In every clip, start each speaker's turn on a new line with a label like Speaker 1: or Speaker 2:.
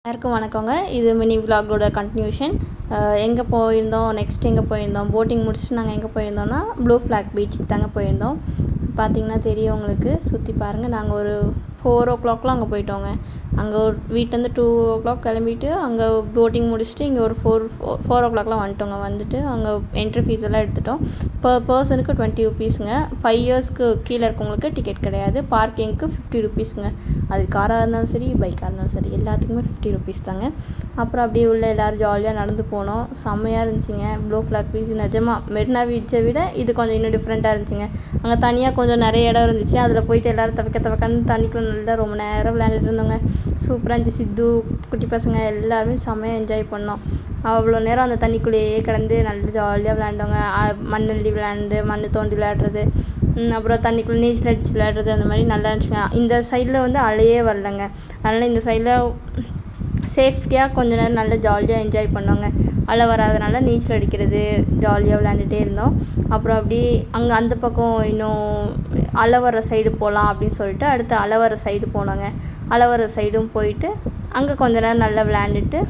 Speaker 1: எல்லாருக்கும் வணக்கங்க. இது மினி விலாகோட கண்டினியூஷன். எங்கே போயிருந்தோம், நெக்ஸ்ட் எங்கே போயிருந்தோம், போட்டிங் முடிச்சுட்டு நாங்கள் எங்கே போயிருந்தோம்னா ப்ளூ ஃப்ளாக் பீச்சுக்கு தாங்க போயிருந்தோம். பார்த்திங்கன்னா தெரியும் உங்களுக்கு, சுற்றி பாருங்கள். நாங்கள் ஒரு 4 o'clockலாம் அங்கே போயிட்டோங்க. அங்கே ஒரு வீட்டிலேருந்து 2 o'clock கிளம்பிட்டு அங்கே போட்டிங் முடிச்சுட்டு இங்கே ஒரு 4 o'clockலாம் வந்துட்டோங்க. வந்துட்டு அங்கே என்ட்ரி ஃபீஸ் எல்லாம் எடுத்துட்டோம். பர் பர்சனுக்கு 20 rupeesங்க. 5 yearsக்கு கீழே இருக்கவங்களுக்கு டிக்கெட் கிடையாது. பார்க்கிங்க்கு 50 rupeesங்க. அது காராக இருந்தாலும் சரி, பைக்காக இருந்தாலும் சரி, எல்லாத்துக்குமே 50 rupees தாங்க. அப்புறம் அப்படியே உள்ள எல்லோரும் ஜாலியாக நடந்து போனோம். செம்மையாக இருந்துச்சுங்க ப்ளூ ஃப்ளாக் பீச். நிஜமாக மெரினா பீச்சை விட இது கொஞ்சம் இன்னும் டிஃப்ரெண்ட்டாக இருந்துச்சுங்க. அங்கே தனியாக கொஞ்சம் நிறைய இடம் இருந்துச்சு. அதில் போயிட்டு எல்லோரும் தவக்கன்னு தண்ணிக்குள்ளே நல்லா ரொம்ப நேரம் விளையாண்டுட்டு இருந்தோங்க. சூப்பராக இருந்துச்சு. சித்து, குட்டி பசங்க எல்லாருமே செம்மையாக என்ஜாய் பண்ணோம். அவ்வளோ நேரம் அந்த தண்ணிக்குள்ளேயே கிடந்து நல்லா ஜாலியாக விளையாண்டோங்க. மண்ணள்ளி விளையாண்டு, மண் தோண்டி விளையாடுறது, அப்புறம் தண்ணிக்குள்ளே நீச்சல் அடித்து விளையாடுறது, அந்த மாதிரி நல்லா இருந்துச்சுங்க. இந்த சைடில் வந்து அலையே வரலங்க. அதனால் இந்த சைடில் சேஃப்டியாக கொஞ்ச நேரம் நல்லா ஜாலியாக என்ஜாய் பண்ணோங்க. அலை வராதனால நீச்சல் அடிக்கிறது, ஜாலியாக விளையாண்டுகிட்டே இருந்தோம். அப்புறம் அப்படி அங்கே அந்த பக்கம் இன்னும் அலை வர சைடு போகலாம் அப்படின்னு சொல்லிட்டு அடுத்து அலை வர சைடு போனோங்க. அலை வர சைடும் போயிட்டு அங்கே கொஞ்ச நேரம் நல்லா விளையாண்டுட்டு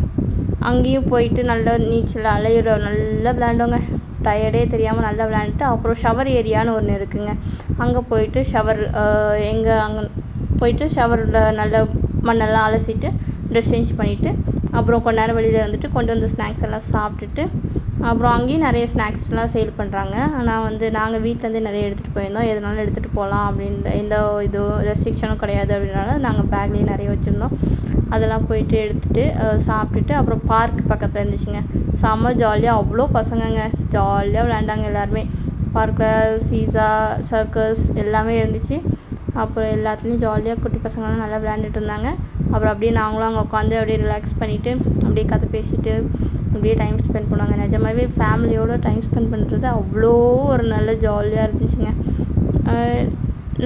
Speaker 1: அங்கேயும் போயிட்டு நல்லா நீச்சல் அலையோட நல்லா விளையாண்டோங்க. டயர்டே தெரியாமல் நல்லா விளையாண்டுட்டு அப்புறம் ஷவர் ஏரியான்னு ஒன்று இருக்குதுங்க. அங்கே போயிட்டு அங்கே போயிட்டு ஷவரில் நல்லா மண்ணெல்லாம் அலசிட்டு ட்ரெஸ் சேஞ்ச் பண்ணிவிட்டு அப்புறம் கொஞ்ச நேரம் வெளியில் இருந்துட்டு கொண்டு வந்த ஸ்நாக்ஸ் எல்லாம் சாப்பிட்டுட்டு அப்புறம் அங்கேயும் நிறைய ஸ்நாக்ஸ்லாம் சேல் பண்ணுறாங்க. ஆனால் நாங்கள் வீட்டிலேருந்தே நிறைய எடுத்துகிட்டு போயிருந்தோம். எதுனாலும் எடுத்துகிட்டு போகலாம் அப்படின்ற எந்த இதுவும் ரெஸ்ட்ரிக்ஷனும் கிடையாது. அப்படின்றனால நாங்கள் பேக்லேயே நிறைய வச்சுருந்தோம். அதெல்லாம் போயிட்டு எடுத்துகிட்டு சாப்பிட்டுட்டு அப்புறம் பார்க் பக்கத்தில் இருந்துச்சுங்க. செம்ம ஜாலியாக அவ்வளோ பசங்கங்க ஜாலியாக விளையாண்டாங்க எல்லாருமே. பார்க்கில் சீசா, சர்க்கஸ் எல்லாமே இருந்துச்சு. அப்புறம் எல்லாத்துலேயும் ஜாலியாக குட்டி பசங்களாம் நல்லா விளையாண்டுட்டு இருந்தாங்க. அப்புறம் அப்படியே நாங்களும் அங்கே உட்காந்து அப்படியே ரிலாக்ஸ் பண்ணிவிட்டு அப்படியே கதை பேசிட்டு அப்படியே டைம் ஸ்பெண்ட் பண்ணுவாங்க. நிஜமாகவே ஃபேமிலியோடு டைம் ஸ்பெண்ட் பண்ணுறது அவ்வளோ ஒரு நல்ல ஜாலியாக இருந்துச்சுங்க.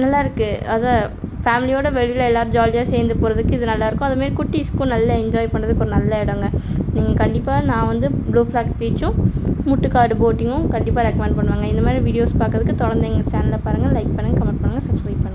Speaker 1: நல்லாயிருக்கு. அதான் ஃபேமிலியோட வெளியில் எல்லோரும் ஜாலியாக சேர்ந்து போகிறதுக்கு இது நல்லாயிருக்கும். அதுமாரி குட்டீஸ்க்கும் நல்லா என்ஜாய் பண்ணுறதுக்கு ஒரு நல்ல இடங்க. நீங்கள் கண்டிப்பாக நான் ப்ளூ ஃப்ளாக் பீச்சும் முட்டுக்காடு போட்டிங்கும் கண்டிப்பாக ரெக்கமெண்ட் பண்ணுவாங்க. இந்த மாதிரி வீடியோஸ் பார்க்குறதுக்கு தொடர்ந்து எங்கள் சேனலை பாருங்கள், லைக் பண்ணுங்கள், கமெண்ட் பண்ணுங்கள், சப்ஸ்கிரைப் பண்ணுங்கள்.